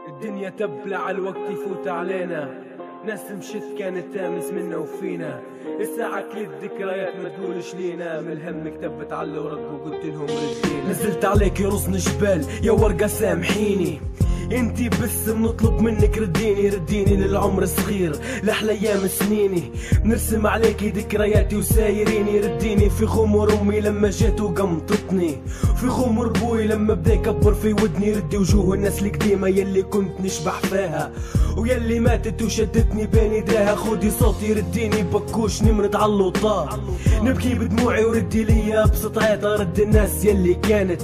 الدنيا تبلع الوقت يفوت علينا، ناس مشت كانت تامس منا وفينا، الساعة كل الذكريات ما تقولش لينا، من الهم كتبت على الورق وقلت لهم ردينا. نزلت عليك يرصني جبال يا ورقة سامحيني، انتي بس بنطلب منك رديني للعمر الصغير لاحلى ايام سنيني، نرسم عليكي ذكرياتي وسايريني، رديني في خمر امي لما جات وقمطتني، في خمر بوي لما بدا يكبر في ودني، ردي وجوه الناس القديمة يلي كنت نشبح فيها ويلي ماتت وشدتني بين ايديها، خدي صوتي رديني بكوش نمرد على اللوطات، نبكي بدموعي وردي ليا ابسط عيطة، رد الناس يلي كانت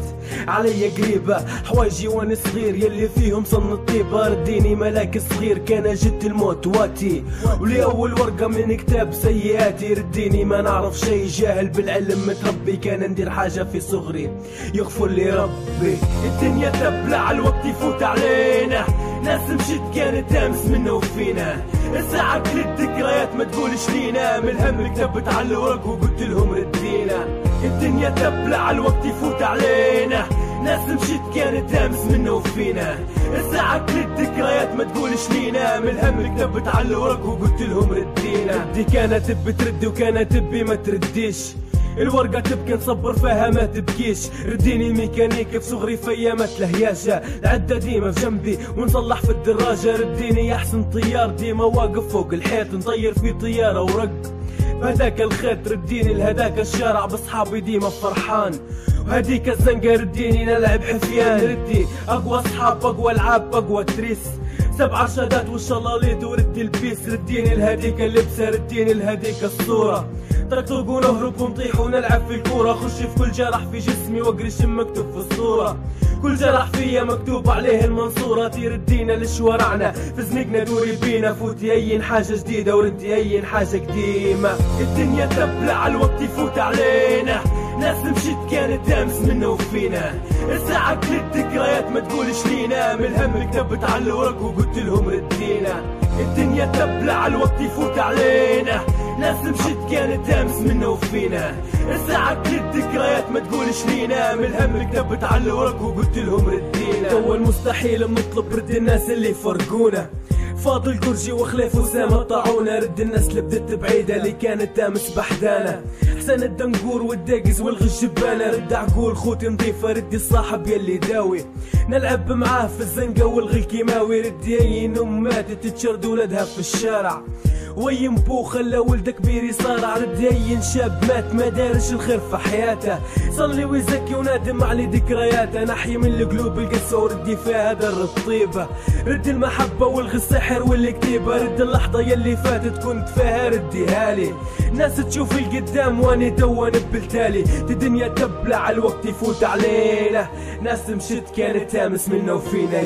عليا قريبة، حوايجي وانا صغير يلي فيهم صن الطيبة، رديني ملاك صغير كان جد الموت واتي، ولي اول ورقة من كتاب سيئاتي، رديني ما نعرف شي جاهل بالعلم متربي، كان ندير حاجة في صغري يغفر لي ربي. الدنيا تبلع الوقت يفوت علينا، ناس مشت كانت تامس منا وفينا، الساعة كل الذكريات ما تقولش لينا، من الهم كتبت على الورق وقلت لهم ردينا. الدنيا تبلع الوقت يفوت علينا، ناس مشت كانت تامس منا وفينا، الساعة كل الذكريات ما تقولش لينا، من الهم كتبت على الورق وقلت لهم ردينا. ردي كانت بتردي وكانت تبي ما ترديش، الورقة تبكي نصبر فيها ما تبكيش، رديني ميكانيك في صغري فيا ما تلهياشة، العدة ديما في جنبي ونصلح في الدراجة، رديني احسن طيار ديما واقف فوق الحيط نطير في طيارة ورق بهداك الخيط، رديني لهداك الشارع بصحابي ديما فرحان، وهديك الزنقة رديني نلعب حفيان، ردي اقوى اصحاب اقوى العاب اقوى تريس، 7 شهادات والشلاليت وردي البيس، رديني لهديك اللبسة رديني لهديك الصورة، طرق ونهرب ونطيح ونلعب في الكورة، خش في كل جرح في جسمي واقري شم مكتوب في الصورة، كل جرح فيا مكتوب عليه المنصورة، تردينا لشوارعنا في زنقنا دوري بينا، فوتي اي حاجة جديدة وردي اي حاجة قديمة. الدنيا تبلع الوقت يفوت علينا، ناس مشت كانت تامس منا وفينا، الساعة كل الذكريات ما تقولش لينا، من الهم كتبت على الورق وقلت لهم ردينا. الدنيا تبلع الوقت يفوت علينا، ناس مشت كانت تامس منا وفينا، الساعة كل الذكريات ما تقولش لينا، من الهم كتبت على الورق وقلت لهم ردينا. تو المستحيل بنطلب رد الناس اللي فرقونا، فاضل قرجي وخليف وسامة طاعونا، رد الناس اللي بدت بعيدة اللي كانت تامس بحدانا، حسن الدنقور والداقز والغش ببانا، رد عقول خوتي نضيفة ردي الصاحب يلي داوي، نلعب معاه في الزنقة والغي الكيماوي، ردي اي ام ماتت تشرد ولدها في الشارع، وي مبو خلى ولد كبير يصارع، ردي اي شاب مات ما دارش الخير في حياته، صلي ويزكي ونادم على ذكرياته، نحي من القلوب القسوة وردي فيها در الطيبة، رد المحبة والغي السحر والكتيبة، رد اللحظة يلي فاتت كنت فيها رديها لي، ناس تشوف القدام واني دوان بالتالي، الدنيا تبلع الوقت يفوت علينا، ناس مشت كانت تامس منا وفينا.